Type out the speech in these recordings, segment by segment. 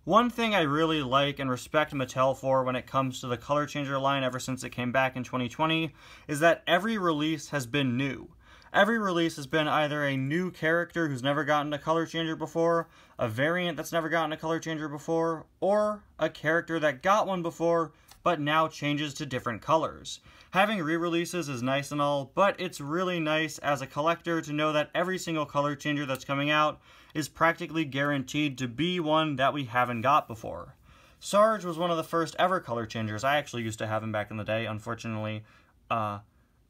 One thing I really like and respect Mattel for when it comes to the color changer line ever since it came back in 2020 is that every release has been new. Every release has been either a new character who's never gotten a color changer before, a variant that's never gotten a color changer before, or a character that got one before but now changes to different colors. Having re-releases is nice and all, but it's really nice as a collector to know that every single color changer that's coming out is practically guaranteed to be one that we haven't got before. Sarge was one of the first ever color changers. I actually used to have him back in the day. Unfortunately, I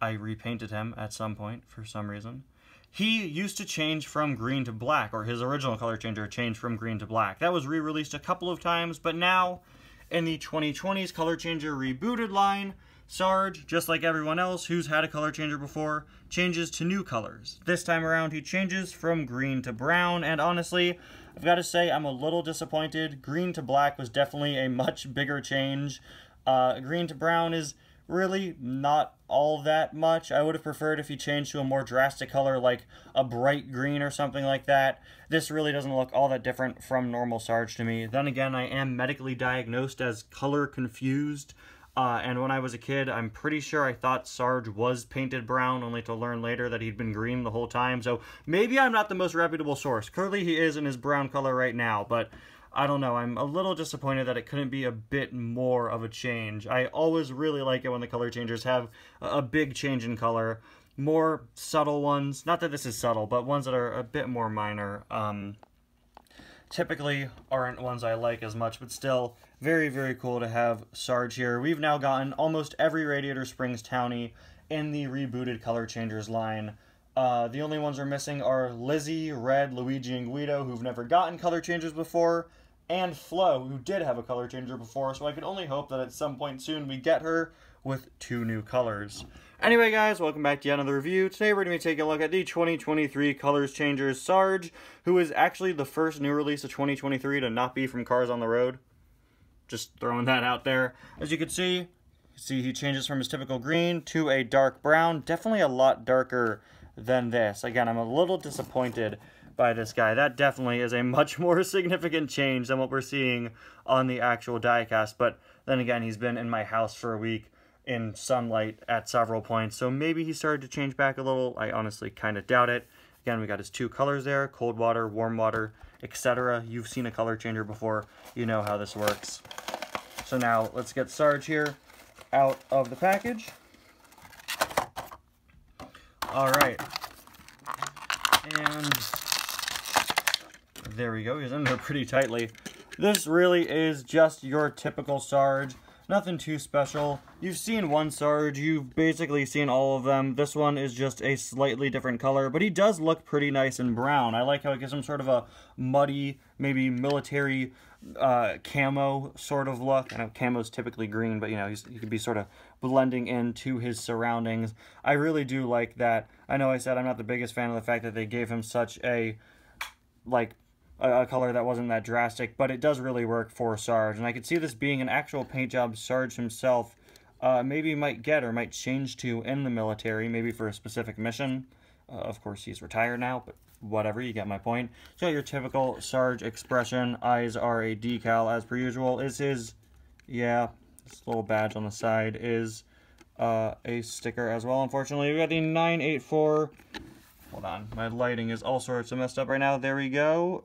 repainted him at some point for some reason. He used to change from green to black, or his original color changer changed from green to black. That was re-released a couple of times, but now in the 2020s color changer rebooted line, Sarge, just like everyone else who's had a color changer before, changes to new colors. This time around he changes from green to brown, and honestly, I've got to say I'm a little disappointed. Green to black was definitely a much bigger change. Green to brown is really not all that much. I would have preferred if he changed to a more drastic color like a bright green or something like that. This really doesn't look all that different from normal Sarge to me. Then again, I am medically diagnosed as color confused. And when I was a kid, I'm pretty sure I thought Sarge was painted brown, only to learn later that he'd been green the whole time. So maybe I'm not the most reputable source. Clearly he is in his brown color right now, but I don't know. I'm a little disappointed that it couldn't be a bit more of a change. I always really like it when the color changers have a big change in color. More subtle ones. Not that this is subtle, but ones that are a bit more minor. Typically aren't ones I like as much, but still very, very cool to have Sarge here. We've now gotten almost every Radiator Springs townie in the rebooted color changers line. The only ones we're missing are Lizzie, Red, Luigi, and Guido, who've never gotten color changers before, and Flo, who did have a color changer before, so I can only hope that at some point soon we get her with 2 new colors. Anyway guys, welcome back to yet another review. Today we're going to be taking a look at the 2023 Colors Changers Sarge, who is actually the first new release of 2023 to not be from Cars on the Road. Just throwing that out there. As you can see he changes from his typical green to a dark brown. Definitely a lot darker than this. Again, I'm a little disappointed by this guy. That definitely is a much more significant change than what we're seeing on the actual diecast. But then again, he's been in my house for a week in sunlight at several points, so maybe he started to change back a little. I honestly kind of doubt it. Again, we got his 2 colors there, cold water, warm water, etc. You've seen a color changer before. You know how this works. So now let's get Sarge here out of the package. All right. And there we go. He's in there pretty tightly. This really is just your typical Sarge. Nothing too special. You've seen one Sarge, you've basically seen all of them. This one is just a slightly different color, but he does look pretty nice in brown. I like how it gives him sort of a muddy, maybe military camo sort of look. I know camo's typically green, but you know, he could be sort of blending into his surroundings. I really do like that. I know I said I'm not the biggest fan of the fact that they gave him such a, like, a color that wasn't that drastic, but it does really work for Sarge, and I could see this being an actual paint job Sarge himself maybe might get or might change to in the military, maybe for a specific mission. Of course, he's retired now, but whatever, you get my point. So your typical Sarge expression, eyes are a decal as per usual. Is his, yeah, this little badge on the side is a sticker as well, unfortunately. We got the 984, hold on, my lighting is all sorts of messed up right now, there we go.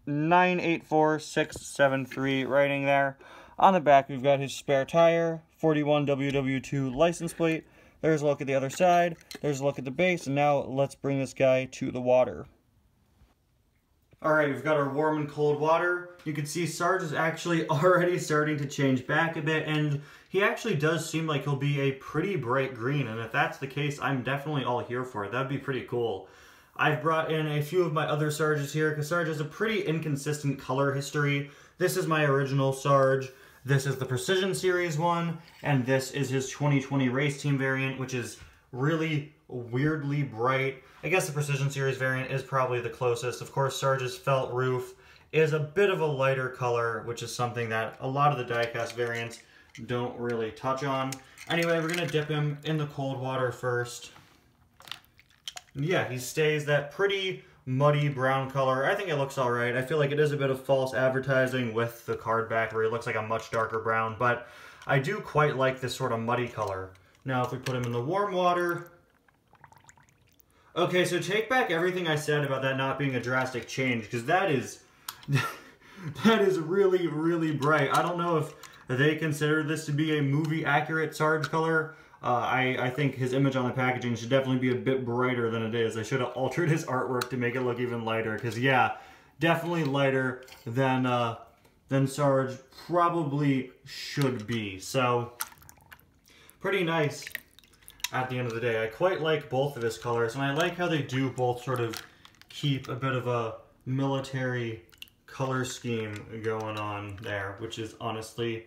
984673 writing there. On the back, we've got his spare tire, 41WW2 license plate. There's a look at the other side. There's a look at the base. And now let's bring this guy to the water. Alright, we've got our warm and cold water. You can see Sarge is actually already starting to change back a bit. And he actually does seem like he'll be a pretty bright green. And if that's the case, I'm definitely all here for it. That'd be pretty cool. I've brought in a few of my other Sarges here, because Sarge has a pretty inconsistent color history. This is my original Sarge, this is the Precision Series one, and this is his 2020 Race Team variant, which is really weirdly bright. I guess the Precision Series variant is probably the closest. Of course, Sarge's felt roof is a bit of a lighter color, which is something that a lot of the diecast variants don't really touch on. Anyway, we're going to dip him in the cold water first. Yeah, he stays that pretty muddy brown color. I think it looks alright. I feel like it is a bit of false advertising with the card back where it looks like a much darker brown, but I do quite like this sort of muddy color. Now if we put him in the warm water... Okay, so take back everything I said about that not being a drastic change, because that is... that is really, really bright. I don't know if they consider this to be a movie-accurate Sarge color. I think his image on the packaging should definitely be a bit brighter than it is. I should have altered his artwork to make it look even lighter, because yeah, definitely lighter than Sarge probably should be. So, pretty nice at the end of the day. I quite like both of his colors, and I like how they do both sort of keep a bit of a military color scheme going on there, which is honestly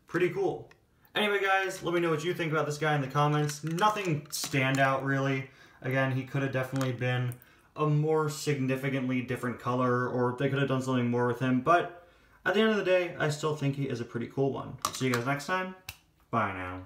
pretty cool. Anyway, guys, let me know what you think about this guy in the comments. Nothing standout, really. Again, he could have definitely been a more significantly different color, or they could have done something more with him, but at the end of the day, I still think he is a pretty cool one. See you guys next time. Bye now.